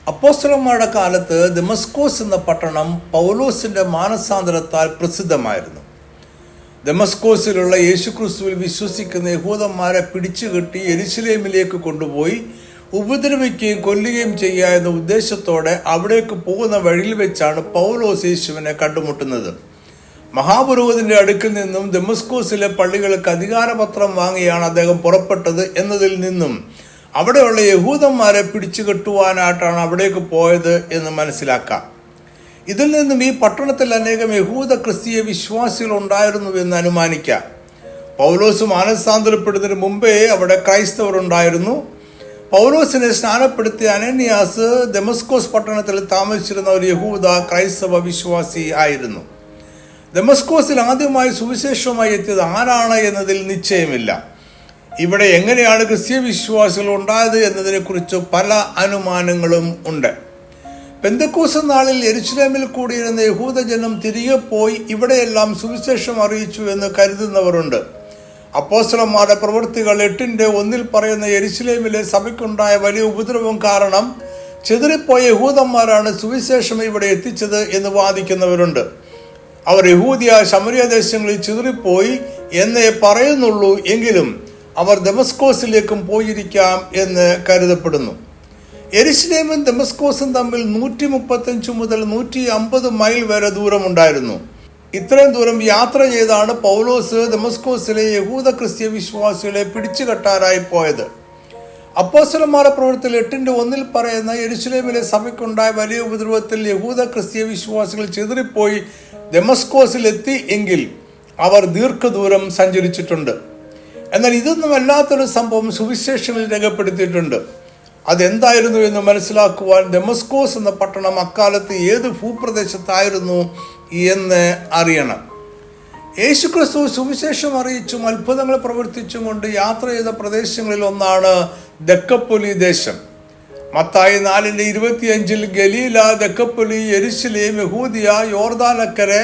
അപ്പോസ്തലന്മാരുടെ കാലത്ത് ദമസ്കോസ് എന്ന പട്ടണം പൗലോസിന്റെ മാനസാന്തരത്താൽ പ്രസിദ്ധമായിരുന്നു. ദമസ്കോസിലുള്ള യേശുക്രിസ്തുവിൽ വിശ്വസിക്കുന്ന യഹൂദന്മാരെ പിടിച്ചുകെട്ടി യെരുശലേമിലേക്ക് കൊണ്ടുപോയി ഉപദ്രവിക്കുകയും കൊല്ലുകയും ചെയ്യുക എന്ന ഉദ്ദേശത്തോടെ അവിടേക്ക് പോകുന്ന വഴിയിൽ വെച്ചാണ് പൗലോസ് യേശുവിനെ കണ്ടുമുട്ടുന്നത്. മഹാപുരോഹിതന്റെ അടുക്കിൽ നിന്നും ദമസ്കോസിലെ പള്ളികൾക്ക് അധികാരപത്രം വാങ്ങിയാണ് അദ്ദേഹം പുറപ്പെട്ടത് എന്നതിൽ നിന്നും അവിടെയുള്ള യഹൂദന്മാരെ പിടിച്ചുകെട്ടുവാനായിട്ടാണ് അവിടേക്ക് പോയത് എന്ന് മനസ്സിലാക്കാം. ഇതിൽ നിന്നും ഈ പട്ടണത്തിൽ അനേകം യഹൂദ ക്രിസ്തീയ വിശ്വാസികൾ ഉണ്ടായിരുന്നു എന്ന് അനുമാനിക്കാം. പൗലോസ് മാനസാന്തരപ്പെടുന്നതിന് മുമ്പേ അവിടെ ക്രൈസ്തവർ ഉണ്ടായിരുന്നു. പൗലോസിനെ സ്നാനപ്പെടുത്തിയ അനന്യാസ് ദമസ്കോസ് പട്ടണത്തിൽ താമസിച്ചിരുന്ന ഒരു യഹൂദ ക്രൈസ്തവ വിശ്വാസി ആയിരുന്നു. ദമസ്കോസിൽ ആദ്യമായി സുവിശേഷവുമായി എത്തിയത് ആരാണ് എന്നതിൽ നിശ്ചയമില്ല. ഇവിടെ എങ്ങനെയാണ് ക്രിസ്തീയ വിശ്വാസികൾ ഉണ്ടായത് എന്നതിനെക്കുറിച്ച് പല അനുമാനങ്ങളും ഉണ്ട്. പെന്തക്കോസ്ത് നാളിൽ യെരുശലേമിൽ കൂടിയിരുന്ന യഹൂദജനം തിരികെ പോയി ഇവിടെയെല്ലാം സുവിശേഷം അറിയിച്ചു എന്ന് കരുതുന്നവരുണ്ട്. അപ്പോസ്തലന്മാരുടെ പ്രവൃത്തികൾ 8:1 പറയുന്ന യെരുശലേമിലെ സഭയ്ക്കുണ്ടായ വലിയ ഉപദ്രവം കാരണം ചിതറിപ്പോയ യഹൂദന്മാരാണ് സുവിശേഷം ഇവിടെ എത്തിച്ചത് എന്ന് വാദിക്കുന്നവരുണ്ട്. അവർ യഹൂദിയ ശമരിയ ദേശങ്ങളിൽ ചിതറിപ്പോയി എന്നേ പറയുന്നുള്ളൂ എങ്കിലും അവർ ദമസ്കോസിലേക്കും പോയിരിക്കാം എന്ന് കരുതപ്പെടുന്നു. യെരുശലേമും ദമസ്കോസും തമ്മിൽ 135 മുതൽ 150 മൈൽ വരെ ദൂരമുണ്ടായിരുന്നു. ഇത്രയും ദൂരം യാത്ര ചെയ്താണ് പൗലോസ് ദമസ്കോസിലെ യഹൂദ ക്രിസ്തീയ വിശ്വാസികളെ പിടിച്ചുകെട്ടാനായി പോയത്. അപ്പോസ്തലന്മാരുടെ പ്രവൃത്തിയിൽ 8:1 പറയുന്ന യെരുശലേമിലെ സഭയ്ക്കുണ്ടായ വലിയ ഉപദ്രവത്തിൽ യഹൂദ ക്രിസ്തീയ വിശ്വാസികൾ ചിതറിപ്പോയി ദമസ്കോസിലെത്തി എങ്കിൽ അവർ ദീർഘദൂരം സഞ്ചരിച്ചിട്ടുണ്ട്. എന്നാൽ ഇതൊന്നും അല്ലാത്തൊരു സംഭവം സുവിശേഷങ്ങളിൽ രേഖപ്പെടുത്തിയിട്ടുണ്ട്. അതെന്തായിരുന്നു എന്ന് മനസ്സിലാക്കുവാൻ ദമസ്കോസ് എന്ന പട്ടണം അക്കാലത്ത് ഏത് ഭൂപ്രദേശത്തായിരുന്നു എന്ന് അറിയണം. യേശുക്രിസ്തു സുവിശേഷം അറിയിച്ചും അത്ഭുതങ്ങൾ പ്രവർത്തിച്ചും കൊണ്ട് യാത്ര ചെയ്ത പ്രദേശങ്ങളിൽ ഒന്നാണ് ദക്കപ്പൊലി ദേശം. മത്തായി 4:25 ഗലീല, ദക്കപ്പൊലി, യെരുശലേം, യഹൂദിയ, യോർദാനക്കരെ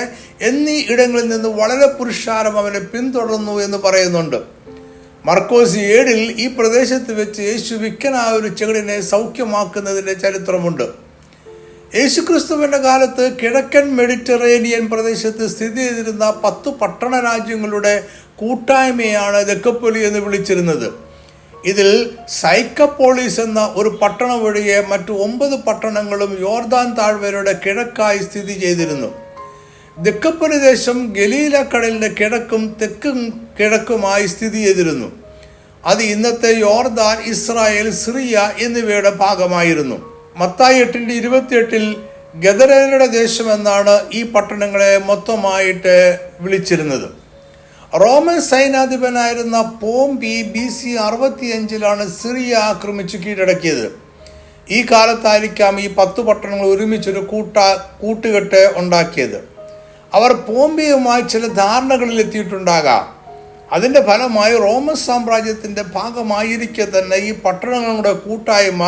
എന്നീ ഇടങ്ങളിൽ നിന്ന് വളരെ പുരുഷാരം അവനെ പിന്തുടർന്നു എന്ന് പറയുന്നുണ്ട്. മർക്കോസ് 7 ഈ പ്രദേശത്ത് വെച്ച് യേശു വിക്കനായ ഒരു ചെകിടിനെ സൗഖ്യമാക്കുന്നതിൻ്റെ ചരിത്രമുണ്ട്. യേശുക്രിസ്തുവിൻ്റെ കാലത്ത് കിഴക്കൻ മെഡിറ്ററേനിയൻ പ്രദേശത്ത് സ്ഥിതി ചെയ്തിരുന്ന 10 പട്ടണ രാജ്യങ്ങളുടെ കൂട്ടായ്മയാണ് ദക്കപ്പൊലി എന്ന് വിളിച്ചിരുന്നത്. ഇതിൽ സൈക്കപ്പോളിസ് എന്ന ഒരു പട്ടണം ഒഴികെ മറ്റു 9 പട്ടണങ്ങളും യോർദാൻ താഴ്വരയുടെ കിഴക്കായി സ്ഥിതി ചെയ്തിരുന്നു. ദക്കപ്പൊലി ദേശം ഗലീല കടലിൻ്റെ കിഴക്കും തെക്കും കിഴക്കുമായി സ്ഥിതി ചെയ്തിരുന്നു. അത് ഇന്നത്തെ യോർദാൻ, ഇസ്രായേൽ, സിറിയ എന്നിവയുടെ ഭാഗമായിരുന്നു. മത്തായി 8:28 ഗദരേനരുടെ ദേശം എന്നാണ് ഈ പട്ടണങ്ങളെ മൊത്തമായിട്ട് വിളിച്ചിരുന്നത്. റോമൻ സൈന്യാധിപനായിരുന്ന പോംപി BC 65 സിറിയ ആക്രമിച്ച് കീഴടക്കിയത്. ഈ കാലത്തായിരിക്കാം ഈ 10 പട്ടണങ്ങൾ ഒരുമിച്ചൊരു കൂട്ടുകെട്ട് ഉണ്ടാക്കിയത്. അവർ പോംപിയുമായി ചില ധാരണകളിൽ എത്തിയിട്ടുണ്ടാകാം. അതിൻ്റെ ഫലമായി റോമൻ സാമ്രാജ്യത്തിൻ്റെ ഭാഗമായിരിക്കെ തന്നെ ഈ പട്ടണങ്ങളുടെ കൂട്ടായ്മ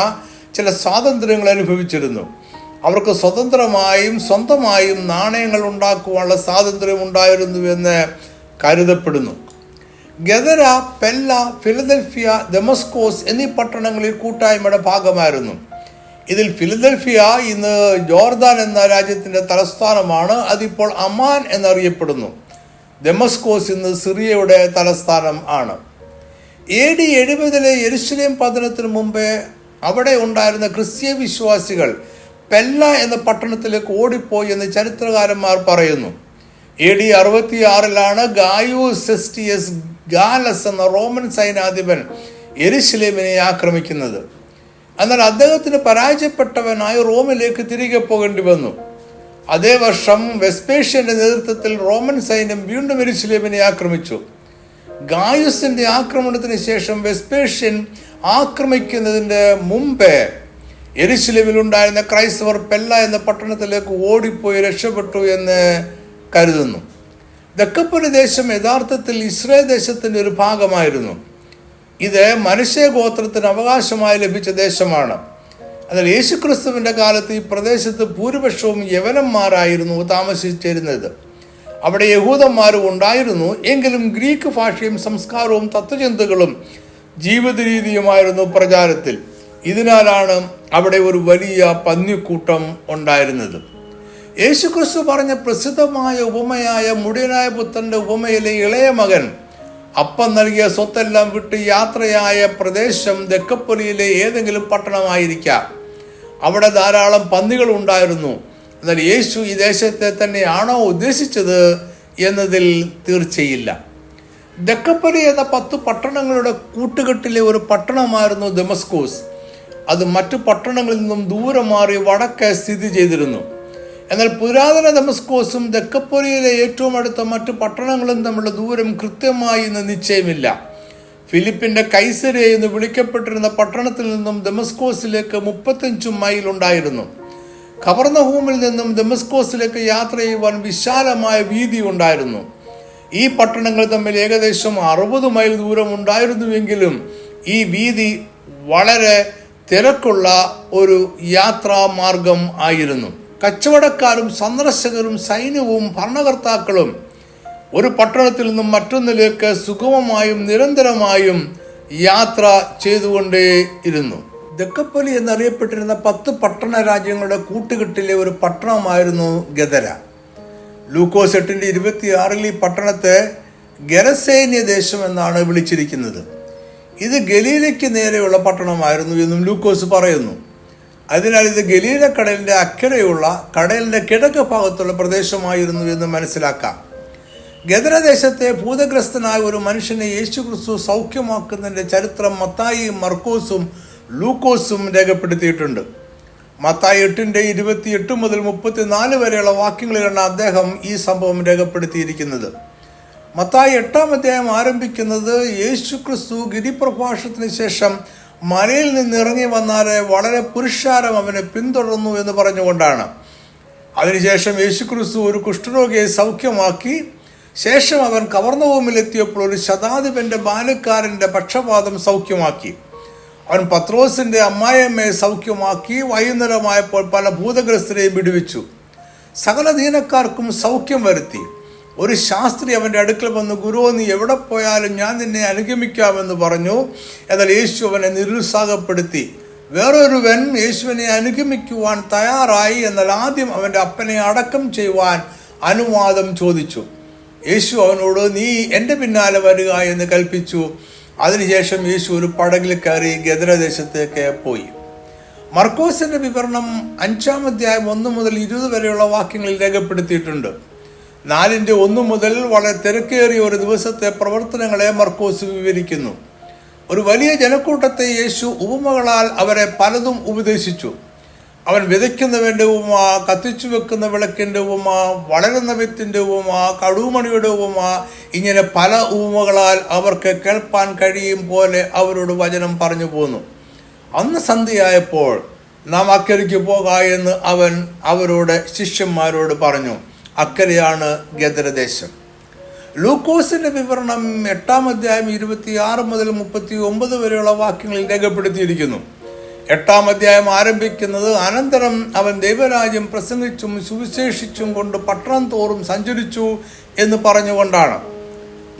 ചില സ്വാതന്ത്ര്യങ്ങൾ അനുഭവിച്ചിരുന്നു. അവർക്ക് സ്വന്തമായും നാണയങ്ങൾ ഉണ്ടാക്കുവാനുള്ള സ്വാതന്ത്ര്യം ഉണ്ടായിരുന്നുവെന്ന് കരുതപ്പെടുന്നു. ഗദര, പെല്ല, ഫിലദൽഫിയ, ദമസ്കോസ് എന്നീ പട്ടണങ്ങളിൽ കൂട്ടായ്മയുടെ ഭാഗമായിരുന്നു. ഇതിൽ ഫിലദൽഫിയ ഇന്ന് ജോർദാൻ എന്ന രാജ്യത്തിൻ്റെ തലസ്ഥാനമാണ്. അതിപ്പോൾ അമാൻ എന്നറിയപ്പെടുന്നു. ദമസ്കോസ് ഇന്ന് സിറിയയുടെ തലസ്ഥാനം ആണ്. AD 70 യെരുശലേം പതനത്തിന് മുമ്പേ അവിടെ ഉണ്ടായിരുന്ന ക്രിസ്തീയ വിശ്വാസികൾ പെല്ല എന്ന പട്ടണത്തിലേക്ക് ഓടിപ്പോയി എന്ന് ചരിത്രകാരന്മാർ പറയുന്നു. AD 66 ഗായൂസ് സെസ്റ്റിയസ് ഗാലസ് എന്ന റോമൻ സൈന്യാധിപൻ യെരുശലേമിനെ ആക്രമിക്കുന്നത്. എന്നാൽ അദ്ദേഹത്തിന് പരാജയപ്പെട്ടവനായി റോമിലേക്ക് തിരികെ പോകേണ്ടി വന്നു. അതേ വർഷം വെസ്പേഷ്യന്റെ നേതൃത്വത്തിൽ റോമൻ സൈന്യം വീണ്ടും യെരുശലേമിനെ ആക്രമിച്ചു. ഗായുസിന്റെ ആക്രമണത്തിന് ശേഷം വെസ്പേഷ്യൻ ആക്രമിക്കുന്നതിൻ്റെ മുമ്പേ യെരുശലേമിൽ ഉണ്ടായിരുന്ന ക്രൈസ്തവർ പെല്ല എന്ന പട്ടണത്തിലേക്ക് ഓടിപ്പോയി രക്ഷപ്പെട്ടു എന്ന് കരുതുന്നു. ദക്കപ്പൊലി ദേശം യഥാർത്ഥത്തിൽ ഇസ്രായേൽ ദേശത്തിൻ്റെ ഒരു ഭാഗമായിരുന്നു. ഇത് മനുഷ്യഗോത്രത്തിന് അവകാശമായി ലഭിച്ച ദേശമാണ്. എന്നാൽ യേശുക്രിസ്തുവിൻ്റെ കാലത്ത് ഈ പ്രദേശത്ത് ഭൂരിപക്ഷവും യവനന്മാരായിരുന്നു താമസിച്ചിരുന്നത്. അവിടെ യഹൂദന്മാരും ഉണ്ടായിരുന്നു. എങ്കിലും ഗ്രീക്ക് ഭാഷയും സംസ്കാരവും തത്വചിന്തകളും ജീവിത രീതിയുമായിരുന്നു പ്രചാരത്തിൽ. ഇതിനാലാണ് അവിടെ ഒരു വലിയ പന്നിക്കൂട്ടം ഉണ്ടായിരുന്നത്. യേശുക്രിസ്തു പറഞ്ഞ പ്രസിദ്ധമായ ഉപമയായ മുടിയനായ പുത്രന്റെ ഉപമയിലെ ഇളയ മകൻ അപ്പം നൽകിയ സ്വത്തെല്ലാം വിട്ട് യാത്രയായ പ്രദേശം ദക്കപ്പൊലിയിലെ ഏതെങ്കിലും പട്ടണമായിരിക്കാം. അവിടെ ധാരാളം പന്നികൾ ഉണ്ടായിരുന്നു. എന്നാൽ യേശു ഈ ദേശത്തെ തന്നെയാണോ ഉദ്ദേശിച്ചത് എന്നതിൽ തീർച്ചയില്ല. ദക്കപ്പൊലി എന്ന 10 പട്ടണങ്ങളുടെ കൂട്ടുകെട്ടിലെ ഒരു പട്ടണമായിരുന്നു ദമസ്കോസ്. അത് മറ്റു പട്ടണങ്ങളിൽ നിന്നും ദൂരെ മാറി വടക്ക് സ്ഥിതി ചെയ്തിരുന്നു. എന്നാൽ പുരാതന ദമസ്കോസും ദക്കപ്പൊലിയിലെ ഏറ്റവും അടുത്ത മറ്റു പട്ടണങ്ങളും തമ്മിലുള്ള ദൂരം കൃത്യമായി ഇന്ന് നിശ്ചയമില്ല. ഫിലിപ്പിന്റെ കൈസരിയ എന്ന് വിളിക്കപ്പെട്ടിരുന്ന പട്ടണത്തിൽ നിന്നും ദമസ്കോസിലേക്ക് 35 മൈൽ ഉണ്ടായിരുന്നു. ഖബർനഹൂമിൽ നിന്നും ദമസ്കോസിലേക്ക് യാത്ര ചെയ്യുവാൻ വിശാലമായ വീതി ഉണ്ടായിരുന്നു. ഈ പട്ടണങ്ങൾ തമ്മിൽ ഏകദേശം 60 മൈൽ ദൂരം ഉണ്ടായിരുന്നുവെങ്കിലും ഈ വീതി വളരെ തിരക്കുള്ള ഒരു യാത്രാ മാർഗം ആയിരുന്നു. കച്ചവടക്കാരും സന്ദർശകരും സൈന്യവും ഭരണകർത്താക്കളും ഒരു പട്ടണത്തിൽ നിന്നും മറ്റൊന്നിലേക്ക് സുഗമമായും നിരന്തരമായും യാത്ര ചെയ്തുകൊണ്ടേയിരുന്നു. ദക്കപ്പൊലി എന്നറിയപ്പെട്ടിരുന്ന 10 പട്ടണ രാജ്യങ്ങളുടെ കൂട്ടുകെട്ടിലെ ഒരു പട്ടണമായിരുന്നു ഗദര. ലൂക്കോസ് 8:26 ഈ പട്ടണത്തെ ഗെരസേന്യ ദേശം എന്നാണ് വിളിച്ചിരിക്കുന്നത്. ഇത് ഗലീലയ്ക്ക് നേരെയുള്ള പട്ടണമായിരുന്നു എന്നും ലൂക്കോസ് പറയുന്നു. അതിനാൽ ഇത് ഗലീല കടലിന്റെ അക്കരെയുള്ള കടലിന്റെ കിഴക്ക് ഭാഗത്തുള്ള പ്രദേശമായിരുന്നു എന്ന് മനസ്സിലാക്കാം. ഗദരദേശത്തെ ഭൂതഗ്രസ്തനായ ഒരു മനുഷ്യനെ യേശുക്രിസ്തു സൗഖ്യമാക്കുന്നതിന്റെ ചരിത്രം മത്തായിയും മർക്കോസും ലൂക്കോസും രേഖപ്പെടുത്തിയിട്ടുണ്ട്. മത്തായി 8:28 മുതൽ 34 വരെയുള്ള വാക്യങ്ങളിലാണ് അദ്ദേഹം ഈ സംഭവം രേഖപ്പെടുത്തിയിരിക്കുന്നത്. മത്തായി 8-ാം അധ്യായം ആരംഭിക്കുന്നത് യേശുക്രിസ്തു ഗിരിപ്രഭാഷണത്തിന് ശേഷം മലയിൽ നിന്ന് ഇറങ്ങി വന്നാലെ വളരെ പുരുഷാരം അവനെ പിന്തുടർന്നു എന്ന് പറഞ്ഞുകൊണ്ടാണ്. അതിനുശേഷം യേശുക്രിസ്തു ഒരു കുഷ്ഠരോഗിയെ സൗഖ്യമാക്കി. ശേഷം അവൻ കവർന്നഭൂമിയിലെത്തിയപ്പോൾ ഒരു ശതാധിപന്റെ ബാല്യക്കാരന്റെ പക്ഷപാതം സൗഖ്യമാക്കി. അവൻ പത്രോസിന്റെ അമ്മായിയമ്മയെ സൗഖ്യമാക്കി. വൈകുന്നേരമായപ്പോൾ പല ഭൂതഗ്രസ്തരെയും വിടുവിച്ചു. സകല ദീനക്കാർക്കും സൗഖ്യം വരുത്തി. ഒരു ശാസ്ത്രി അവൻ്റെ അടുക്കൽ വന്ന്, ഗുരു, നീ എവിടെ പോയാലും ഞാൻ നിന്നെ അനുഗമിക്കാമെന്ന് പറഞ്ഞു. എന്നാൽ യേശു അവനെ നിരുത്സാഹപ്പെടുത്തി. വേറൊരുവൻ യേശുവിനെ അനുഗമിക്കുവാൻ തയ്യാറായി. എന്നാൽ ആദ്യം അവൻ്റെ അപ്പനെ അടക്കം ചെയ്യുവാൻ അനുവാദം ചോദിച്ചു. യേശു അവനോട്, നീ എൻ്റെ പിന്നാലെ വരിക എന്ന് കൽപ്പിച്ചു. അതിനുശേഷം യേശു ഒരു പടകിൽ കയറി ഗദരദേശത്തേക്ക് പോയി. മർക്കോസിന്റെ വിവരണം 5-ാം അധ്യായം 1 മുതൽ 20 വരെയുള്ള വാക്യങ്ങളിൽ രേഖപ്പെടുത്തിയിട്ടുണ്ട്. 4:1 മുതൽ വളരെ തിരക്കേറിയ ഒരു ദിവസത്തെ പ്രവർത്തനങ്ങളെ മർക്കോസ് വിവരിക്കുന്നു. ഒരു വലിയ ജനക്കൂട്ടത്തെ യേശു ഉപമകളാൽ അവരെ പലതും ഉപദേശിച്ചു. അവൻ വിതയ്ക്കുന്നവൻ്റെ ഉപമ, കത്തിച്ചു വെക്കുന്ന വിളക്കിൻ്റെ ഉപമ, വളരുന്ന വിത്തിൻ്റെ ഉപമ, കടുമണിയുടെ ഉപമ, ഇങ്ങനെ പല ഉപമകളാൽ അവർക്ക് കേൾപ്പാൻ കഴിയും പോലെ അവരോട് വചനം പറഞ്ഞു പോന്നു. അന്ന് സന്ധ്യയായപ്പോൾ നാം അക്കരയ്ക്ക് പോക എന്ന് അവൻ അവരോട് ശിഷ്യന്മാരോട് പറഞ്ഞു. അക്കരെയാണ് ഗദരദേശം. ലൂക്കോസിന്റെ വിവരണം 8-ാം അധ്യായം 26 മുതൽ 39 വരെയുള്ള വാക്യങ്ങളിൽ രേഖപ്പെടുത്തിയിരിക്കുന്നു. 8-ാം അധ്യായം ആരംഭിക്കുന്നത്, അനന്തരം അവൻ ദൈവരാജ്യം പ്രസംഗിച്ചും സുവിശേഷിച്ചും കൊണ്ട് പട്ടണം തോറും സഞ്ചരിച്ചു എന്ന് പറഞ്ഞുകൊണ്ടാണ്.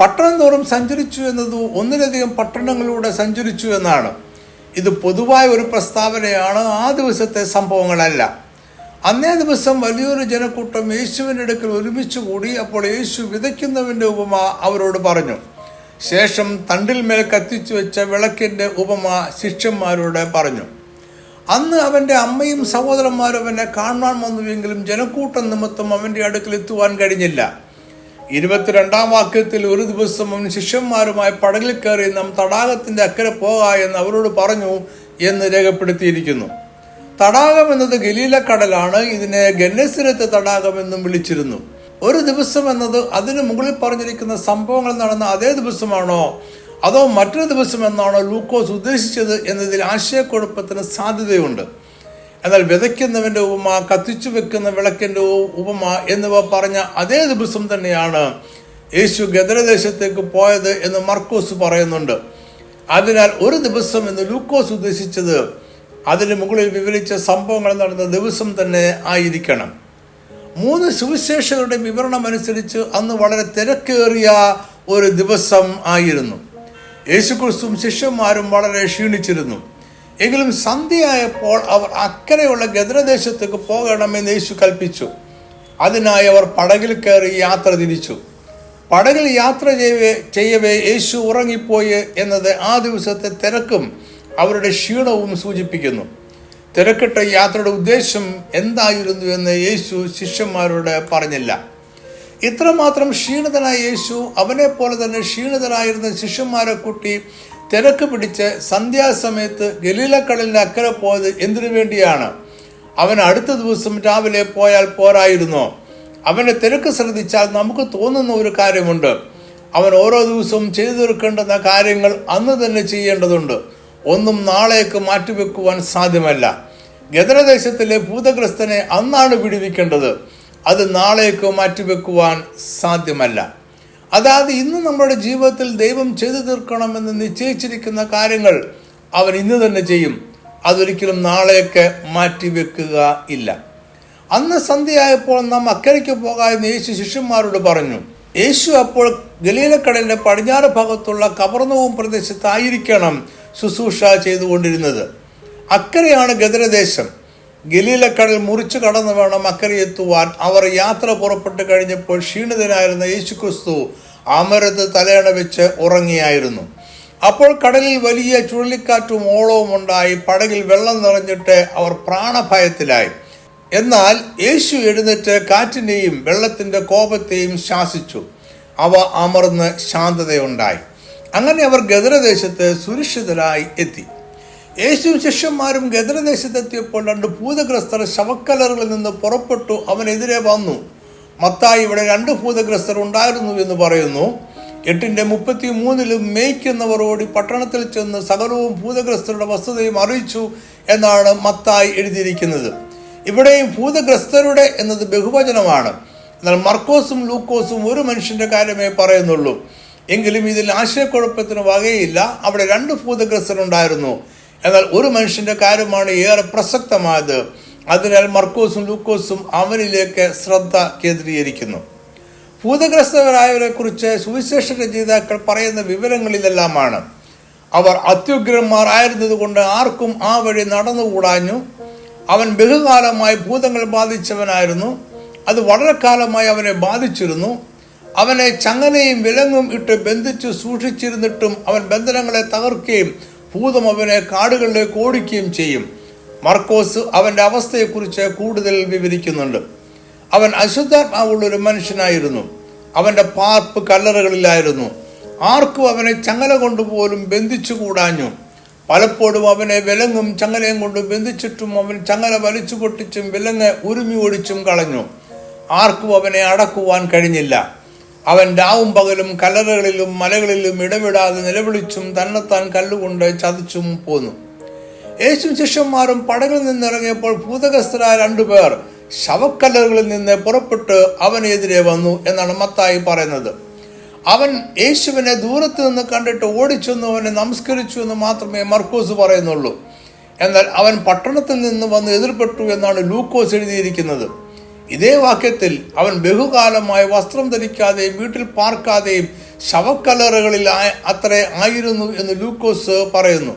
പട്ടണം തോറും സഞ്ചരിച്ചു എന്നത് ഒന്നിലധികം പട്ടണങ്ങളിലൂടെ സഞ്ചരിച്ചു എന്നാണ്. ഇത് പൊതുവായ ഒരു പ്രസ്താവനയാണ്, ആ ദിവസത്തെ സംഭവങ്ങളല്ല. അന്നേ ദിവസം വലിയൊരു ജനക്കൂട്ടം യേശുവിൻ്റെ അടുക്കൽ ഒരുമിച്ച് കൂടി. അപ്പോൾ യേശു വിതയ്ക്കുന്നവൻ്റെ ഉപമ അവരോട് പറഞ്ഞു. ശേഷം തണ്ടിൽമേൽ കത്തിച്ചു വെച്ച വിളക്കിൻ്റെ ഉപമ ശിഷ്യന്മാരോട് പറഞ്ഞു. അന്ന് അവൻ്റെ അമ്മയും സഹോദരന്മാരും അവനെ കാണാൻ വന്നുവെങ്കിലും ജനക്കൂട്ടം നിമിത്തം അവൻ്റെ അടുക്കൽ എത്തുവാൻ കഴിഞ്ഞില്ല. 22-ാം വാക്യത്തിൽ, ഒരു ദിവസം അവൻ ശിഷ്യന്മാരുമായി പടകിൽ കയറി നാം തടാകത്തിൻ്റെ അക്കരെ പോകാ എന്ന് അവരോട് പറഞ്ഞു എന്ന് രേഖപ്പെടുത്തിയിരിക്കുന്നു. തടാകം എന്നത് ഗലീല കടലാണ്. ഇതിനെ ഗന്നേസരത്ത് തടാകം എന്നും വിളിച്ചിരുന്നു. ഒരു ദിവസം എന്നത് അതിന് മുകളിൽ പറഞ്ഞിരിക്കുന്ന സംഭവങ്ങൾ നടന്ന അതേ ദിവസമാണോ അതോ മറ്റൊരു ദിവസം എന്നാണോ ലൂക്കോസ് ഉദ്ദേശിച്ചത് എന്നതിൽ ആശയക്കുഴപ്പത്തിന് സാധ്യതയുണ്ട്. എന്നാൽ വിതയ്ക്കുന്നവൻ്റെ ഉപമ, കത്തിച്ചു വെക്കുന്ന വിളക്കിൻ്റെ ഉപമ എന്നിവ പറഞ്ഞ അതേ ദിവസം തന്നെയാണ് യേശു ഗദരദേശത്തേക്ക് പോയത് എന്ന് മർക്കോസ് പറയുന്നുണ്ട്. അതിനാൽ ഒരു ദിവസം എന്ന് ലൂക്കോസ് ഉദ്ദേശിച്ചത് അതിന് മുകളിൽ വിവരിച്ച സംഭവങ്ങൾ നടന്ന ദിവസം തന്നെ ആയിരിക്കണം. 3 സുവിശേഷകരുടെ വിവരണം അനുസരിച്ച് അന്ന് വളരെ തിരക്കേറിയ ഒരു ദിവസം ആയിരുന്നു. യേശുക്രിസ്തുവും ശിഷ്യന്മാരും വളരെ ക്ഷീണിച്ചിരുന്നു. എങ്കിലും സന്ധ്യയായപ്പോൾ അവർ അക്കരെയുള്ള ഗദരദേശത്തേക്ക് പോകണമെന്ന് യേശു കൽപ്പിച്ചു. അതിനായി അവർ പടകിൽ കയറി യാത്ര തിരിച്ചു. പടകിൽ യാത്ര ചെയ്യവേ യേശു ഉറങ്ങിപ്പോയി എന്നത് ആ ദിവസത്തെ തിരക്കും അവരുടെ ക്ഷീണവും സൂചിപ്പിക്കുന്നു. തിരക്കിട്ട യാത്രയുടെ ഉദ്ദേശം എന്തായിരുന്നു എന്ന് യേശു ശിഷ്യന്മാരോട് പറഞ്ഞില്ല. ഇത്രമാത്രം ക്ഷീണിതനായ യേശു അവനെ പോലെ തന്നെ ക്ഷീണിതനായിരുന്ന ശിഷ്യന്മാരെ കൂട്ടി തിരക്ക് പിടിച്ച് സന്ധ്യാസമയത്ത് ഗലീലക്കടലിന്റെ അക്കരെ പോയത് എന്തിനു വേണ്ടിയാണ്? അവൻ അടുത്ത ദിവസം രാവിലെ പോയാൽ പോരായിരുന്നോ? അവന്റെ തിരക്ക് ശ്രദ്ധിച്ചാൽ നമുക്ക് തോന്നുന്ന ഒരു കാര്യമുണ്ട്. അവൻ ഓരോ ദിവസവും ചെയ്തു തീർക്കേണ്ടുന്ന കാര്യങ്ങൾ അന്ന് തന്നെ ചെയ്യേണ്ടതുണ്ട്. ഒന്നും നാളേക്ക് മാറ്റിവെക്കുവാൻ സാധ്യമല്ല. ഗദരദേശത്തിലെ ഭൂതഗ്രസ്തനെ അന്നാണ് വിടുവിക്കേണ്ടത്. അത് നാളേക്ക് മാറ്റിവെക്കുവാൻ സാധ്യമല്ല. അതായത് ഇന്ന് നമ്മുടെ ജീവിതത്തിൽ ദൈവം ചെയ്തു തീർക്കണമെന്ന് നിശ്ചയിച്ചിരിക്കുന്ന കാര്യങ്ങൾ അവൻ ഇന്ന് തന്നെ ചെയ്യും. അതൊരിക്കലും നാളേക്ക് മാറ്റിവെക്കുക ഇല്ല. അന്ന് സന്ധ്യയായപ്പോൾ നാം അക്കരയ്ക്ക് പോകാമെന്ന് യേശു ശിഷ്യന്മാരോട് പറഞ്ഞു. യേശു അപ്പോൾ ഗലീലക്കടലിന്റെ പടിഞ്ഞാറ് ഭാഗത്തുള്ള കവർന്നവും പ്രദേശത്തായിരിക്കണം ശുശ്രൂഷ ചെയ്തുകൊണ്ടിരുന്നത്. അക്കരെയാണ് ഗദരദേശം. ഗലീലക്കടൽ മുറിച്ചു കടന്നു വേണം അക്കരെ എത്തുവാൻ. അവർ യാത്ര പുറപ്പെട്ട് കഴിഞ്ഞപ്പോൾ ക്ഷീണിതനായിരുന്ന യേശുക്രിസ്തു അമരത്ത് തലയണ വെച്ച് ഉറങ്ങിയായിരുന്നു. അപ്പോൾ കടലിൽ വലിയ ചുഴലിക്കാറ്റും ഓളവും ഉണ്ടായി. പടകിൽ വെള്ളം നിറഞ്ഞിട്ട് അവർ പ്രാണഭയത്തിലായി. എന്നാൽ യേശു എഴുന്നേറ്റ് കാറ്റിനെയും വെള്ളത്തിന്റെ കോപത്തെയും ശാസിച്ചു. അവ അമർന്ന് ശാന്തതയുണ്ടായി. അങ്ങനെ അവർ ഗദരദേശത്ത് സുരക്ഷിതരായി എത്തി. യേശുവും ശിഷ്യന്മാരും ഗദരദേശത്തെത്തിയപ്പോൾ 2 ഭൂതഗ്രസ്തർ ശവക്കല്ലറുകളിൽ നിന്ന് പുറപ്പെട്ടു അവനെതിരെ വന്നു. മത്തായി ഇവിടെ 2 ഭൂതഗ്രസ്തർ ഉണ്ടായിരുന്നു എന്ന് പറയുന്നു. 8:33 മേയ്ക്കുന്നവർ ഓടി പട്ടണത്തിൽ ചെന്ന് സകലവും ഭൂതഗ്രസ്തരുടെ വസ്തുതയും അറിയിച്ചു എന്നാണ് മത്തായി എഴുതിയിരിക്കുന്നത്. ഇവിടെയും ഭൂതഗ്രസ്തരുടെ എന്നത് ബഹുവചനമാണ്. എന്നാൽ മർക്കോസും ലൂക്കോസും ഒരു മനുഷ്യന്റെ കാര്യമേ പറയുന്നുള്ളൂ. എങ്കിലും ഇതിൽ ആശയക്കുഴപ്പത്തിന് വകയില്ല. അവിടെ 2 ഭൂതഗ്രസ്തരുണ്ടായിരുന്നു. എന്നാൽ ഒരു മനുഷ്യന്റെ കാര്യമാണ് ഏറെ പ്രസക്തമായത്. അതിനാൽ മർക്കോസും ലൂക്കോസും അവനിലേക്ക് ശ്രദ്ധ കേന്ദ്രീകരിക്കുന്നു. ഭൂതഗ്രസ്തരായവരെ കുറിച്ച് സുവിശേഷ രചയിതാക്കൾ പറയുന്ന വിവരങ്ങൾ ഇതെല്ലാമാണ്. അവർ അത്യുഗ്രന്മാർ ആയിരുന്നത് കൊണ്ട് ആർക്കും ആ വഴി നടന്നുകൂടാഞ്ഞു. അവൻ ബഹുകാലമായി ഭൂതങ്ങൾ ബാധിച്ചവനായിരുന്നു. അത് വളരെ കാലമായി അവനെ ബാധിച്ചിരുന്നു. അവനെ ചങ്ങലയും വിലങ്ങും ഇട്ട് ബന്ധിച്ചു സൂക്ഷിച്ചിരുന്നിട്ടും അവൻ ബന്ധനങ്ങളെ തകർക്കുകയും ഭൂതം അവനെ കാടുകളിലേക്ക് ഓടിക്കുകയും ചെയ്യും. മർക്കോസ് അവന്റെ അവസ്ഥയെക്കുറിച്ച് കൂടുതൽ വിവരിക്കുന്നുണ്ട്. അവൻ അശുദ്ധാത്മാവുള്ളൊരു മനുഷ്യനായിരുന്നു. അവന്റെ പാർപ്പ് കല്ലറകളിലായിരുന്നു. ആർക്കും അവനെ ചങ്ങല കൊണ്ടുപോലും ബന്ധിച്ചുകൂടാഞ്ഞു. പലപ്പോഴും അവനെ വിലങ്ങും ചങ്ങലയും കൊണ്ട് ബന്ധിച്ചിട്ടും അവൻ ചങ്ങല വലിച്ചു പൊട്ടിച്ചും വിലങ്ങ് ഉരുമി ഓടിച്ചും കളഞ്ഞു. ആർക്കും അവനെ അടക്കുവാൻ കഴിഞ്ഞില്ല. അവൻ രാവും പകലും കല്ലറകളിലും മലകളിലും ഇടവിടാതെ നിലവിളിച്ചും തന്നെത്താൻ കല്ലുകൊണ്ട് ചതച്ചും പോന്നു. യേശു ശിഷ്യന്മാരും പടകിൽ നിന്നിറങ്ങിയപ്പോൾ ഭൂതഗ്രസ്തരായ 2 പേർ ശവക്കല്ലറുകളിൽ നിന്ന് പുറപ്പെട്ട് അവനെതിരെ വന്നു എന്നാണ് മത്തായി പറയുന്നത്. അവൻ യേശുവിനെ ദൂരത്ത് നിന്ന് കണ്ടിട്ട് ഓടിച്ചെന്നു അവനെ നമസ്കരിച്ചു എന്ന് മാത്രമേ മർക്കോസ് പറയുന്നുള്ളൂ. എന്നാൽ അവൻ പട്ടണത്തിൽ നിന്ന് വന്ന് എതിർപ്പെട്ടു എന്നാണ് ലൂക്കോസ് എഴുതിയിരിക്കുന്നത്. ഇതേ വാക്യത്തിൽ അവൻ ബഹുകാലമായി വസ്ത്രം ധരിക്കാതെയും വീട്ടിൽ പാർക്കാതെയും ശവക്കല്ലറകളിൽ അത്രേ ആയിരുന്നു എന്ന് ലൂക്കോസ് പറയുന്നു.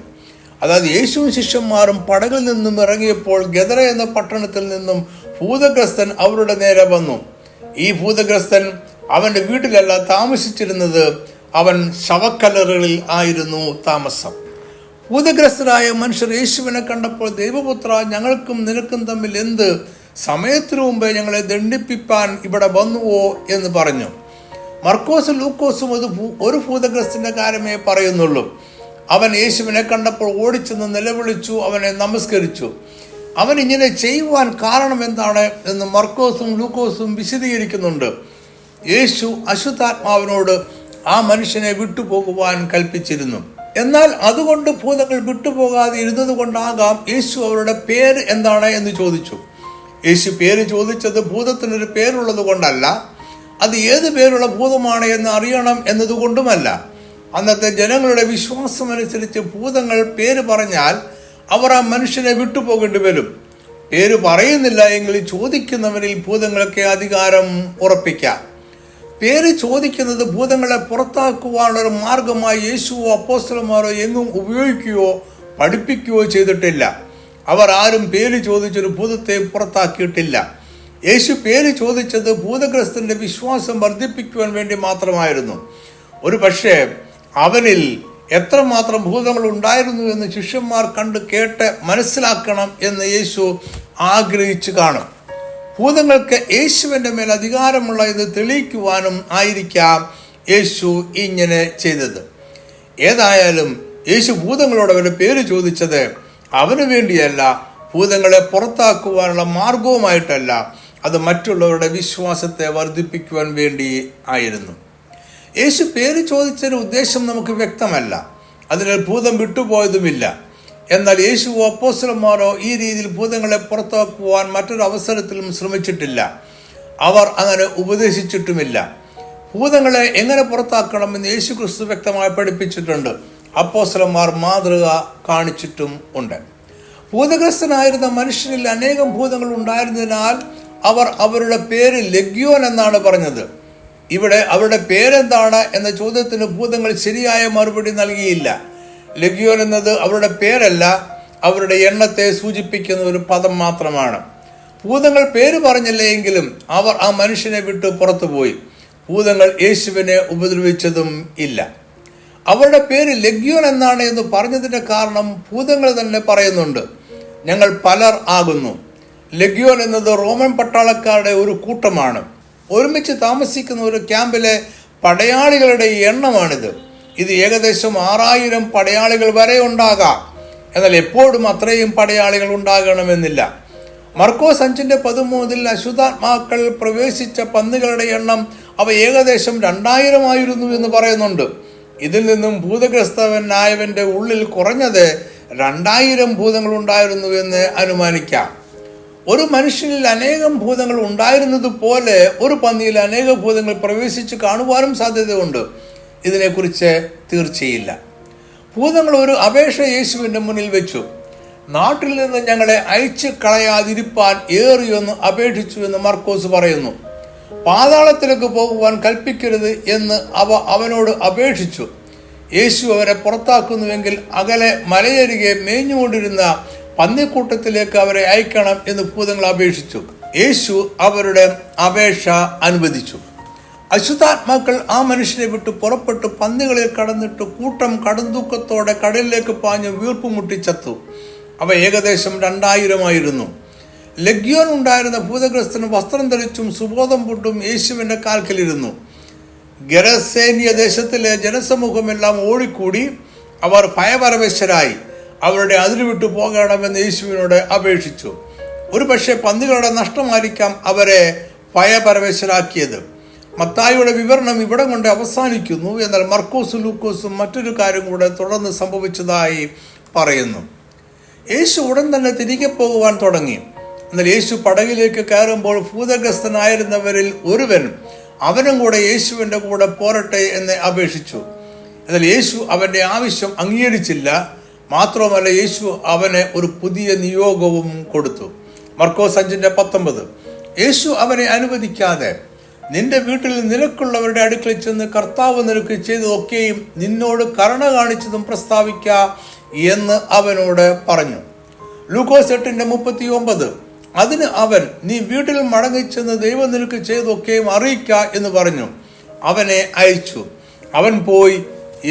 അതായത് യേശുവും ശിഷ്യന്മാരും പടകിൽ നിന്നും ഇറങ്ങിയപ്പോൾ ഗദര എന്ന പട്ടണത്തിൽ നിന്നും ഭൂതഗ്രസ്തൻ അവരുടെ നേരെ വന്നു. ഈ ഭൂതഗ്രസ്തൻ അവന്റെ വീട്ടിലല്ല താമസിച്ചിരുന്നത്. അവൻ ശവക്കല്ലറകളിൽ ആയിരുന്നു താമസം. ഭൂതഗ്രസ്തരായ മനുഷ്യർ യേശുവിനെ കണ്ടപ്പോൾ, ദൈവപുത്ര, ഞങ്ങൾക്കും നിനക്കും തമ്മിൽ എന്ത്? സമയത്തിനു മുമ്പേ ഞങ്ങളെ ദണ്ഡിപ്പിപ്പാൻ ഇവിടെ വന്നുവോ എന്ന് പറഞ്ഞു. മർക്കോസും ലൂക്കോസും ഒരു ഭൂതഗ്രസ്തന്റെ കാര്യമേ പറയുന്നുള്ളൂ. അവൻ യേശുവിനെ കണ്ടപ്പോൾ ഓടിച്ചെന്ന് നിലവിളിച്ചു, അവനെ നമസ്കരിച്ചു. അവൻ ഇങ്ങനെ ചെയ്യുവാൻ കാരണം എന്താണ് എന്ന് മർക്കോസും ലൂക്കോസും വിശദീകരിക്കുന്നുണ്ട്. യേശു അശുദ്ധാത്മാവിനോട് ആ മനുഷ്യനെ വിട്ടുപോകുവാൻ കൽപ്പിച്ചിരുന്നു. എന്നാൽ അതുകൊണ്ട് ഭൂതങ്ങൾ വിട്ടുപോകാതെ ഇരുന്നത് കൊണ്ടാകാം യേശു അവരുടെ പേര് എന്താണ് എന്ന് ചോദിച്ചു. യേശു പേര് ചോദിച്ചത് ഭൂതത്തിനൊരു പേരുള്ളത് കൊണ്ടല്ല, അത് ഏത് പേരുള്ള ഭൂതമാണ് എന്ന് അറിയണം എന്നതുകൊണ്ടുമല്ല. അന്നത്തെ ജനങ്ങളുടെ വിശ്വാസമനുസരിച്ച് ഭൂതങ്ങൾ പേര് പറഞ്ഞാൽ അവർ ആ മനുഷ്യനെ വിട്ടുപോകേണ്ടി വരും. പേര് പറയുന്നില്ല എങ്കിൽ ചോദിക്കുന്നവരിൽ ഭൂതങ്ങൾക്ക് അധികാരം ഉറപ്പിക്കാം. പേര് ചോദിക്കുന്നത് ഭൂതങ്ങളെ പുറത്താക്കുവാനുള്ളൊരു മാർഗമായി യേശുവോ അപ്പോസ്തലന്മാരോ എങ്ങും ഉപയോഗിക്കുകയോ പഠിപ്പിക്കുകയോ ചെയ്തിട്ടില്ല. അവർ ആരും പേര് ചോദിച്ചൊരു ഭൂതത്തെ പുറത്താക്കിയിട്ടില്ല. യേശു പേര് ചോദിച്ചത് ഭൂതഗ്രസ്തന്റെ വിശ്വാസം വർദ്ധിപ്പിക്കുവാൻ വേണ്ടി മാത്രമായിരുന്നു. ഒരു പക്ഷേ അവനിൽ എത്രമാത്രം ഭൂതങ്ങൾ ഉണ്ടായിരുന്നു എന്ന് ശിഷ്യന്മാർ കണ്ട് കേട്ട് മനസ്സിലാക്കണം എന്ന് യേശു ആഗ്രഹിച്ചു കാണും. ഭൂതങ്ങൾക്ക് യേശുവിൻ്റെ മേൽ അധികാരമുള്ള ഇത് തെളിയിക്കുവാനും ആയിരിക്കാം യേശു ഇങ്ങനെ ചെയ്തത്. ഏതായാലും യേശു ഭൂതങ്ങളോട് അവരുടെ പേര് ചോദിച്ചത് അവന് വേണ്ടിയല്ല, ഭൂതങ്ങളെ പുറത്താക്കുവാനുള്ള മാർഗവുമായിട്ടല്ല, അത് മറ്റുള്ളവരുടെ വിശ്വാസത്തെ വർദ്ധിപ്പിക്കുവാൻ വേണ്ടി ആയിരുന്നു. യേശു പേര് ചോദിച്ചതിന് ഉദ്ദേശം നമുക്ക് വ്യക്തമല്ല. അതിനാൽ ഭൂതം വിട്ടുപോയതുമില്ല. എന്നാൽ യേശുവോ അപ്പോസ്തലന്മാരോ ഈ രീതിയിൽ ഭൂതങ്ങളെ പുറത്താക്കുവാൻ മറ്റൊരു അവസരത്തിലും ശ്രമിച്ചിട്ടില്ല. അവർ അങ്ങനെ ഉപദേശിച്ചിട്ടുമില്ല. ഭൂതങ്ങളെ എങ്ങനെ പുറത്താക്കണമെന്ന് യേശു ക്രിസ്തു വ്യക്തമായി പഠിപ്പിച്ചിട്ടുണ്ട്. അപ്പോസ്തലന്മാർ മാതൃക കാണിച്ചിട്ടും ഉണ്ട്. ഭൂതഗ്രസ്തനായിരുന്ന മനുഷ്യരിൽ അനേകം ഭൂതങ്ങൾ ഉണ്ടായിരുന്നതിനാൽ അവർ അവരുടെ പേര് ലെഗ്യോൻ എന്നാണ് പറഞ്ഞത്. ഇവിടെ അവരുടെ പേരെന്താണ് എന്ന ചോദ്യത്തിന് ഭൂതങ്ങൾ ശരിയായ മറുപടി നൽകിയില്ല. ലെഗ്യോൻ എന്നത് അവരുടെ പേരല്ല, അവരുടെ എണ്ണത്തെ സൂചിപ്പിക്കുന്ന ഒരു പദം മാത്രമാണ്. ഭൂതങ്ങൾ പേര് പറഞ്ഞില്ല എങ്കിലും അവർ ആ മനുഷ്യനെ വിട്ട് പുറത്തുപോയി. ഭൂതങ്ങൾ യേശുവിനെ ഉപദ്രവിച്ചതും ഇല്ല. അവരുടെ പേര് ലെഗ്യോൻ എന്നാണ് എന്ന് പറഞ്ഞതിന്റെ കാരണം ഭൂതങ്ങൾ തന്നെ പറയുന്നുണ്ട്. ഞങ്ങൾ പലർ ആകുന്നു. ലെഗ്യോൻ എന്നത് റോമൻ പട്ടാളക്കാരുടെ ഒരു കൂട്ടമാണ്. ഒരുമിച്ച് താമസിക്കുന്ന ഒരു ക്യാമ്പിലെ പടയാളികളുടെ എണ്ണമാണിത്. ഇത് ഏകദേശം 6000 പടയാളികൾ വരെ ഉണ്ടാകാം. എന്നാൽ എപ്പോഴും അത്രയും പടയാളികൾ ഉണ്ടാകണമെന്നില്ല. മർക്കോസ് 5:13 അശുദ്ധാത്മാക്കൾ പ്രവേശിച്ച പന്നികളുടെ എണ്ണം അവ ഏകദേശം 2000 ആയിരുന്നു എന്ന് പറയുന്നുണ്ട്. ഇതിൽ നിന്നും ഭൂതഗ്രസ്തവനായവന്റെ ഉള്ളിൽ കുറഞ്ഞത് 2000 ഭൂതങ്ങൾ ഉണ്ടായിരുന്നു എന്ന് അനുമാനിക്കാം. ഒരു മനുഷ്യനിൽ അനേകം ഭൂതങ്ങൾ ഉണ്ടായിരുന്നത് പോലെ ഒരു പന്നിയിൽ അനേക ഭൂതങ്ങൾ പ്രവേശിച്ച് കാണുവാനും സാധ്യതയുണ്ട്. ഇതിനെക്കുറിച്ച് തീർച്ചയില്ല. ഭൂതങ്ങൾ ഒരു അപേക്ഷ യേശുവിൻ്റെ മുന്നിൽ വെച്ചു. നാട്ടിൽ നിന്ന് ഞങ്ങളെ അയച്ചു കളയാതിരിപ്പാൻ ഏറിയൊന്ന് അപേക്ഷിച്ചു എന്ന് മർക്കോസ് പറയുന്നു. പാതാളത്തിലേക്ക് പോകുവാൻ കൽപ്പിക്കരുത് എന്ന് അവ അവനോട് അപേക്ഷിച്ചു. യേശു അവരെ പുറത്താക്കുന്നുവെങ്കിൽ അകലെ മലയരികെ മേഞ്ഞുകൊണ്ടിരുന്ന പന്നിക്കൂട്ടത്തിലേക്ക് അവരെ അയക്കണം എന്ന് ഭൂതങ്ങൾ അപേക്ഷിച്ചു. യേശു അവരുടെ അപേക്ഷ അനുവദിച്ചു. അശുദ്ധാത്മാക്കൾ ആ മനുഷ്യനെ വിട്ട് പുറപ്പെട്ട് പന്നികളിൽ കടന്നിട്ട് കൂട്ടം കടുന്തൂക്കത്തോടെ കടലിലേക്ക് പാഞ്ഞ് വീർപ്പുമുട്ടിച്ചത്തു. അവ ഏകദേശം 2000 ആയിരുന്നു. ലെഗ്യോൻ ഉണ്ടായിരുന്ന ഭൂതഗ്രസ്തന് വസ്ത്രം ധരിച്ചും സുബോധം പൂട്ടും യേശുവിൻ്റെ കാൽക്കലിരുന്നു. ഗെരസേനിയ ദേശത്തിലെ ജനസമൂഹമെല്ലാം ഓടിക്കൂടി. അവർ ഭയപരവശരായി അവരുടെ അതിര് വിട്ടു പോകണമെന്ന് യേശുവിനോട് അപേക്ഷിച്ചു. ഒരു പക്ഷേ പന്നികളുടെ നഷ്ടമായിരിക്കാം അവരെ ഭയപരവശരാക്കിയത്. മത്തായിയുടെ വിവരണം ഇവിടെ കൊണ്ട് അവസാനിക്കുന്നു. എന്നാൽ മർക്കോസും ലൂക്കോസും മറ്റൊരു കാര്യം കൂടെ തുടർന്ന് സംഭവിച്ചതായി പറയുന്നു. യേശു ഉടൻ തന്നെ തിരികെ പോകുവാൻ തുടങ്ങി. എന്നാൽ യേശു പടകിലേക്ക് കയറുമ്പോൾ ഭൂതഗ്രസ്തനായിരുന്നവരിൽ ഒരുവൻ അവനും കൂടെ യേശുവിൻ്റെ കൂടെ പോരട്ടെ എന്ന് അപേക്ഷിച്ചു. എന്നാൽ യേശു അവൻ്റെ ആവശ്യം അംഗീകരിച്ചില്ല. മാത്രമല്ല, യേശു അവന് ഒരു പുതിയ നിയോഗവും കൊടുത്തു. മർക്കോസ് 5:19 യേശു അവനെ അനുവദിക്കാതെ നിന്റെ വീട്ടിൽ നിനക്കുള്ളവരുടെ അടുക്കൽ ചെന്ന് കർത്താവ് നിനക്ക് ചെയ്തതൊക്കെയും നിന്നോട് കരുണ കാണിച്ചതും പ്രസ്താവിക്ക എന്ന് അവനോട് പറഞ്ഞു. ലൂക്കോസ് 8:39 അതിന് അവൻ നീ വീട്ടിൽ മടങ്ങിച്ചെന്ന് ദൈവം നിനക്ക് ചെയ്തൊക്കെയും അറിയിക്ക എന്ന് പറഞ്ഞു. അവനെ അയച്ചു. അവൻ പോയി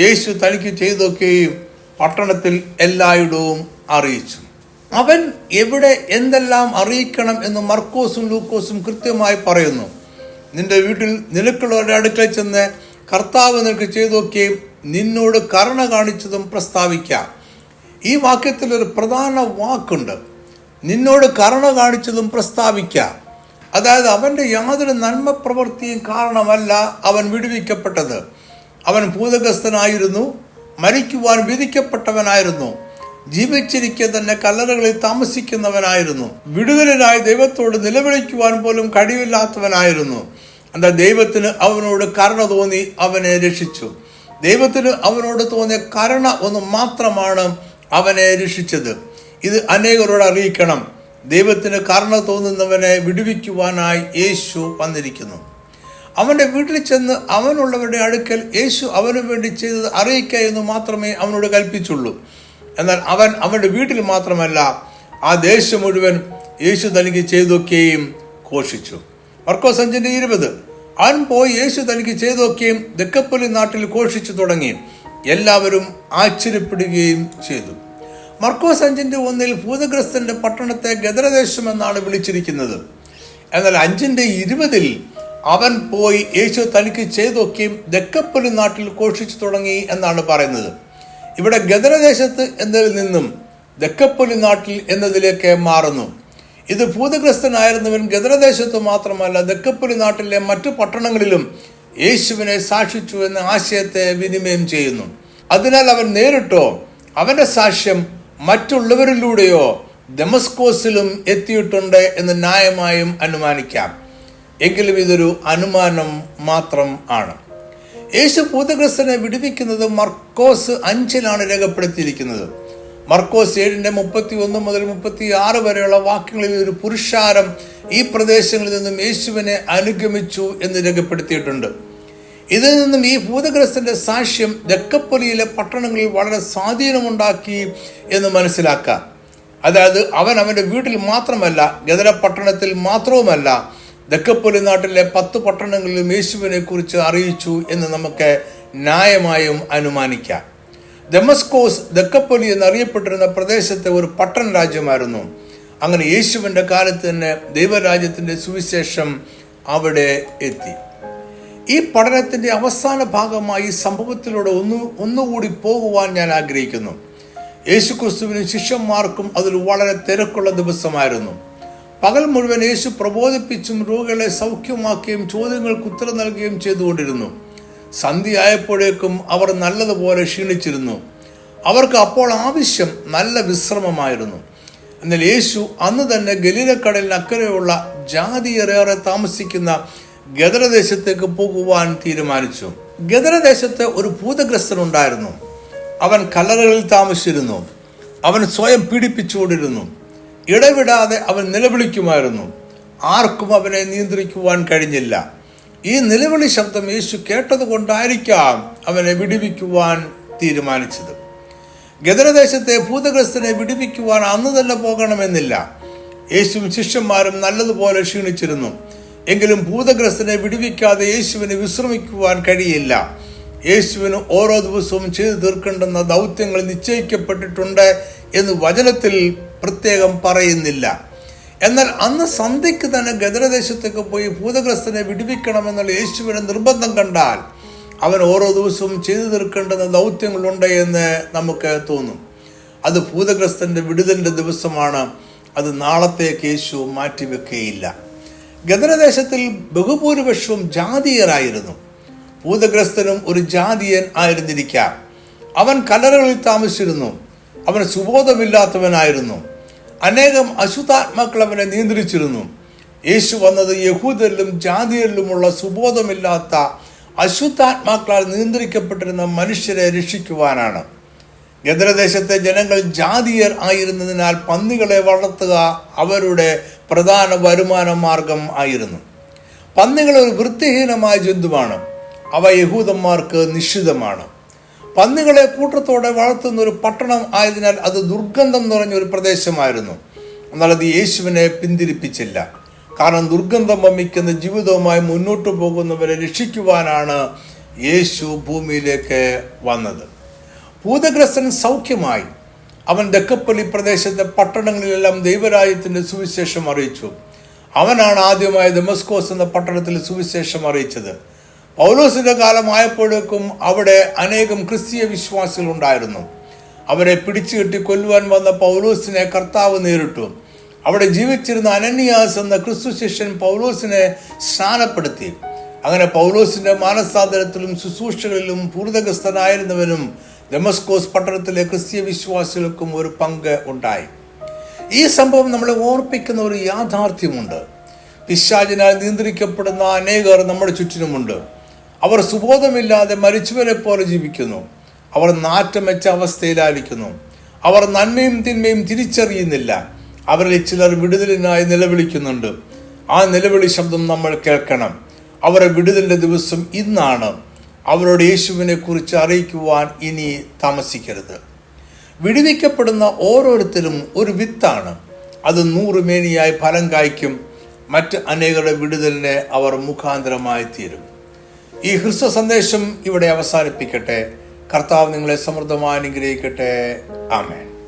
യേശു തനിക്ക് ചെയ്തൊക്കെയും പട്ടണത്തിൽ എല്ലായിടവും അറിയിച്ചു. അവൻ എവിടെ എന്തെല്ലാം അറിയിക്കണം എന്ന് മർക്കോസും ലൂക്കോസും കൃത്യമായി പറയുന്നു. നിന്റെ വീട്ടിൽ നിനക്കുള്ളവരുടെ അടുക്കൽ ചെന്ന് കർത്താവ് നിനക്ക് ചെയ്തൊക്കെയും നിന്നോട് കരുണ കാണിച്ചതും പ്രസ്താവിക്കാം. ഈ വാക്യത്തിൽ ഒരു പ്രധാന വാക്കുണ്ട്, നിന്നോട് കരുണ കാണിച്ചതും പ്രസ്താവിക്കാം. അതായത് അവൻ്റെ യാതൊരു നന്മ പ്രവൃത്തിയും കാരണമല്ല അവൻ വിടുവിക്കപ്പെട്ടത്. അവൻ ഭൂതഗ്രസ്തനായിരുന്നു, മരിക്കുവാൻ വിധിക്കപ്പെട്ടവനായിരുന്നു, ജീവിച്ചിരിക്കെ തന്നെ കല്ലറകളിൽ താമസിക്കുന്നവനായിരുന്നു, വിടുതലിനായി ദൈവത്തോട് നിലവിളിക്കുവാൻ പോലും കഴിവില്ലാത്തവനായിരുന്നു. എന്നാൽ ദൈവത്തിന് അവനോട് കരുണ തോന്നി അവനെ രക്ഷിച്ചു. ദൈവത്തിന് അവനോട് തോന്നിയ കരുണ ഒന്ന് മാത്രമാണ് അവനെ രക്ഷിച്ചത്. ഇത് അനേകരോട് അറിയിക്കണം. ദൈവത്തിന് കരുണ തോന്നുന്നവനെ വിടുവിക്കുവാനായി യേശു വന്നിരിക്കുന്നു. അവൻ്റെ വീട്ടിൽ ചെന്ന് അവനുള്ളവരുടെ അടുക്കൽ യേശു അവന് വേണ്ടി ചെയ്തത് അറിയിക്കുക എന്ന് മാത്രമേ അവനോട് കൽപ്പിച്ചുള്ളൂ. എന്നാൽ അവൻ അവന്റെ വീട്ടിൽ മാത്രമല്ല, ആ ദേശം മുഴുവൻ യേശു തനിക്ക് ചെയ്തൊക്കെയും ഘോഷിച്ചു. മർക്കോസ് 5:20. അവൻ പോയി യേശു തനിക്ക് ചെയ്തൊക്കെയും ദെക്കപ്പൊലി നാട്ടിൽ ഘോഷിച്ചു തുടങ്ങി. എല്ലാവരും ആശ്ചര്യപ്പെടുകയും ചെയ്തു. മർക്കോസ് 5:1 ഭൂതഗ്രസ്തന്റെ പട്ടണത്തെ ഗദരദേശം എന്നാണ് വിളിച്ചിരിക്കുന്നത്. എന്നാൽ 5:20 അവൻ പോയി യേശു തനിക്ക് ചെയ്തൊക്കെയും ദെക്കപ്പൊലി നാട്ടിൽ ഘോഷിച്ചു തുടങ്ങി എന്നാണ് പറയുന്നത്. ഇവിടെ ഗദരദേശത്ത് എന്നതിൽ നിന്നും ദെക്കപ്പൊലി നാട്ടിൽ എന്നതിലേക്ക് മാറുന്നു. ഇത് ഭൂതഗ്രസ്തനായിരുന്നവൻ ഗദരദേശത്ത് മാത്രമല്ല, ദെക്കപ്പൊലി നാട്ടിലെ മറ്റു പട്ടണങ്ങളിലും യേശുവിനെ സാക്ഷിച്ചു എന്ന ആശയത്തെ വിനിമയം ചെയ്യുന്നു. അതിനാൽ അവൻ നേരിട്ടോ അവന്റെ സാക്ഷ്യം മറ്റുള്ളവരിലൂടെയോ ദമസ്കോസിലും എത്തിയിട്ടുണ്ട് എന്ന് ന്യായമായും അനുമാനിക്കാം. എങ്കിലും ഇതൊരു അനുമാനം മാത്രം ആണ്. യേശു ഭൂതഗ്രസ്തനെ വിടുവിക്കുന്നത് മർക്കോസ് 5 രേഖപ്പെടുത്തിയിരിക്കുന്നത്. മർക്കോസ് 7:31 മുതൽ 36 വരെയുള്ള വാക്യങ്ങളിൽ ഒരു പുരുഷാരം ഈ പ്രദേശങ്ങളിൽ നിന്നും യേശുവിനെ അനുഗമിച്ചു എന്ന് രേഖപ്പെടുത്തിയിട്ടുണ്ട്. ഇതിൽ നിന്നും ഈ ഭൂതഗ്രസ്തന്റെ സാക്ഷ്യം ദെക്കപ്പൊലിയിലെ പട്ടണങ്ങളിൽ വളരെ സ്വാധീനമുണ്ടാക്കി എന്ന് മനസ്സിലാക്കാം. അതായത് അവൻ അവന്റെ വീട്ടിൽ മാത്രമല്ല, ഗദര പട്ടണത്തിൽ മാത്രവുമല്ല, ദെക്കപ്പൊലി നാട്ടിലെ 10 പട്ടണങ്ങളിലും യേശുവിനെ കുറിച്ച് അറിയിച്ചു എന്ന് നമുക്ക് ന്യായമായും അനുമാനിക്കാം. ദമസ്കോസ് ദെക്കപ്പൊലി എന്നറിയപ്പെട്ടിരുന്ന പ്രദേശത്തെ ഒരു പട്ടണ രാജ്യമായിരുന്നു. അങ്ങനെ യേശുവിൻ്റെ കാലത്ത് തന്നെ ദൈവരാജ്യത്തിൻ്റെ സുവിശേഷം അവിടെ എത്തി. ഈ പഠനത്തിൻ്റെ അവസാന ഭാഗമായി സംഭവത്തിലൂടെ ഒന്നുകൂടി പോകുവാൻ ഞാൻ ആഗ്രഹിക്കുന്നു. യേശുക്രിസ്തുവിനും ശിഷ്യന്മാർക്കും അതിൽ വളരെ തിരക്കുള്ള ദിവസമായിരുന്നു. പകൽ മുഴുവൻ യേശു പ്രബോധിപ്പിച്ചും രോഗികളെ സൗഖ്യമാക്കുകയും ചോദ്യങ്ങൾക്ക് ഉത്തരം നൽകുകയും ചെയ്തുകൊണ്ടിരുന്നു. സന്ധ്യയായപ്പോഴേക്കും അവർ നല്ലതുപോലെ ക്ഷീണിച്ചിരുന്നു. അവർക്ക് അപ്പോൾ ആവശ്യം നല്ല വിശ്രമമായിരുന്നു. എന്നാൽ യേശു അന്ന് തന്നെ ഗലീലക്കടലിന് അക്കരെയുള്ള ജാതിയേറെ താമസിക്കുന്ന ഗദരദേശത്തേക്ക് പോകുവാൻ തീരുമാനിച്ചു. ഗദരദേശത്ത് ഒരു ഭൂതഗ്രസ്തനുണ്ടായിരുന്നു. അവൻ കല്ലറകളിൽ താമസിച്ചിരുന്നു. അവൻ സ്വയം പീഡിപ്പിച്ചുകൊണ്ടിരുന്നു. ഇടവിടാതെ അവൻ നിലവിളിക്കുമായിരുന്നു. ആർക്കും അവനെ നിയന്ത്രിക്കുവാൻ കഴിഞ്ഞില്ല. ഈ നിലവിളി ശബ്ദം യേശു കേട്ടതുകൊണ്ടായിരിക്കാം അവനെ വിടുവിക്കുവാൻ തീരുമാനിച്ചത്. ഗദരദേശത്തെ ഭൂതഗ്രസ്തനെ വിടുവിക്കുവാൻ അന്ന് തന്നെ പോകണമെന്നില്ല. യേശുവും ശിഷ്യന്മാരും നല്ലതുപോലെ ക്ഷീണിച്ചിരുന്നു. എങ്കിലും ഭൂതഗ്രസ്തനെ വിടുവിക്കാതെ യേശുവിന് വിശ്രമിക്കുവാൻ കഴിയില്ല. യേശുവിന് ഓരോ ദിവസവും ചെയ്തു തീർക്കേണ്ടുന്ന ദൗത്യങ്ങൾ നിശ്ചയിക്കപ്പെട്ടിട്ടുണ്ട് എന്ന് വചനത്തിൽ പ്രത്യേകം പറയുന്നില്ല. എന്നാൽ അന്ന് സന്ധ്യയ്ക്ക് തന്നെ ഗദരദേശത്തേക്ക് പോയി ഭൂതഗ്രസ്തനെ വിടുവിക്കണമെന്നുള്ള യേശുവിന്റെ നിർബന്ധം കണ്ടാൽ അവൻ ഓരോ ദിവസവും ചെയ്തു തീർക്കേണ്ടുന്ന ദൗത്യങ്ങളുണ്ട് എന്ന് നമുക്ക് തോന്നും. അത് ഭൂതഗ്രസ്തന്റെ വിടുതലിന്റെ ദിവസമാണ്. അത് നാളത്തേക്ക് യേശു മാറ്റിവെക്കുകയില്ല. ഗദരദേശത്തിൽ ബഹുഭൂരിപക്ഷവും ജാതീയരായിരുന്നു. ഭൂതഗ്രസ്തനും ഒരു ജാതീയൻ ആയിരുന്നിരിക്കാം. അവൻ കല്ലറകളിൽ താമസിച്ചിരുന്നു. അവൻ സുബോധമില്ലാത്തവനായിരുന്നു. അനേകം അശുദ്ധാത്മാക്കൾ അവനെ നിയന്ത്രിച്ചിരുന്നു. യേശു വന്നത് യഹൂദരിലും ജാതിയരിലുമുള്ള സുബോധമില്ലാത്ത അശുദ്ധാത്മാക്കളാൽ നിയന്ത്രിക്കപ്പെട്ടിരുന്ന മനുഷ്യരെ രക്ഷിക്കുവാനാണ്. ഗദരദേശത്തെ ജനങ്ങൾ ജാതിയർ ആയിരുന്നതിനാൽ പന്നികളെ വളർത്തുക അവരുടെ പ്രധാന വരുമാന മാർഗം ആയിരുന്നു. പന്നികൾ ഒരു വൃത്തിഹീനമായ ജന്തുവാണ്. അവ യഹൂദന്മാർക്ക് നിഷിദ്ധമാണ്. പന്നികളെ കൂട്ടത്തോടെ വളർത്തുന്ന ഒരു പട്ടണം ആയതിനാൽ അത് ദുർഗന്ധം നിറഞ്ഞൊരു പ്രദേശമായിരുന്നു. എന്നാൽ അത് യേശുവിനെ പിന്തിരിപ്പിച്ചില്ല. കാരണം ദുർഗന്ധം വമിക്കുന്ന ജീവിതവുമായി മുന്നോട്ട് പോകുന്നവരെ രക്ഷിക്കുവാനാണ് യേശു ഭൂമിയിലേക്ക് വന്നത്. ഭൂതഗ്രസ്തൻ സൗഖ്യമായി. അവൻ ദെക്കപ്പൊലി പ്രദേശത്തെ പട്ടണങ്ങളിലെല്ലാം ദൈവരാജ്യത്തിന്റെ സുവിശേഷം അറിയിച്ചു. അവനാണ് ആദ്യമായി ദമസ്കോസ് എന്ന പട്ടണത്തിൽ സുവിശേഷം അറിയിച്ചത്. പൗലോസിന്റെ കാലമായപ്പോഴേക്കും അവിടെ അനേകം ക്രിസ്തീയ വിശ്വാസികൾ ഉണ്ടായിരുന്നു. അവരെ പിടിച്ചുകെട്ടി കൊല്ലുവാൻ വന്ന പൗലോസിനെ കർത്താവ് നേരിട്ടു. അവിടെ ജീവിച്ചിരുന്ന അനന്യാസ് എന്ന ക്രിസ്തു ശിഷ്യൻ പൗലോസിനെ സ്നാനപ്പെടുത്തി. അങ്ങനെ പൗലോസിന്റെ മാനസാന്തരത്തിലും ശുശ്രൂഷകളിലും ഭൂതഗ്രസ്തനായിരുന്നവനും ദമസ്കോസ് പട്ടണത്തിലെ ക്രിസ്തീയ വിശ്വാസികൾക്കും ഒരു പങ്ക് ഉണ്ടായി. ഈ സംഭവം നമ്മളെ ഓർപ്പിക്കുന്ന ഒരു യാഥാർത്ഥ്യമുണ്ട്. പിശാചിനാൽ നിയന്ത്രിക്കപ്പെടുന്ന അനേകർ നമ്മുടെ ചുറ്റിനുമുണ്ട്. അവർ സുബോധമില്ലാതെ മരിച്ചവരെ പോലെ ജീവിക്കുന്നു. അവർ നാറ്റം വെച്ച അവസ്ഥയിലായിരിക്കുന്നു. അവർ നന്മയും തിന്മയും തിരിച്ചറിയുന്നില്ല. അവരിൽ ചിലർ വിടുതലിനായി നിലവിളിക്കുന്നുണ്ട്. ആ നിലവിളി ശബ്ദം നമ്മൾ കേൾക്കണം. അവരുടെ വിടുതലിന്റെ ദിവസം ഇന്നാണ്. അവരോട് യേശുവിനെ കുറിച്ച് അറിയിക്കുവാൻ ഇനി താമസിക്കരുത്. വിടുവിക്കപ്പെടുന്ന ഓരോരുത്തരും ഒരു വിത്താണ്. അത് 100 മേനിയായി ഫലം കായ്ക്കും. മറ്റ് അനേകരുടെ വിടുതലിനെ അവർ മുഖാന്തരമായി തീരും. ഈ ക്രിസ്തു സന്ദേശം ഇവിടെ അവസാനിപ്പിക്കട്ടെ. കർത്താവ് നിങ്ങളെ സമൃദ്ധമായി അനുഗ്രഹിക്കട്ടെ. ആമേൻ.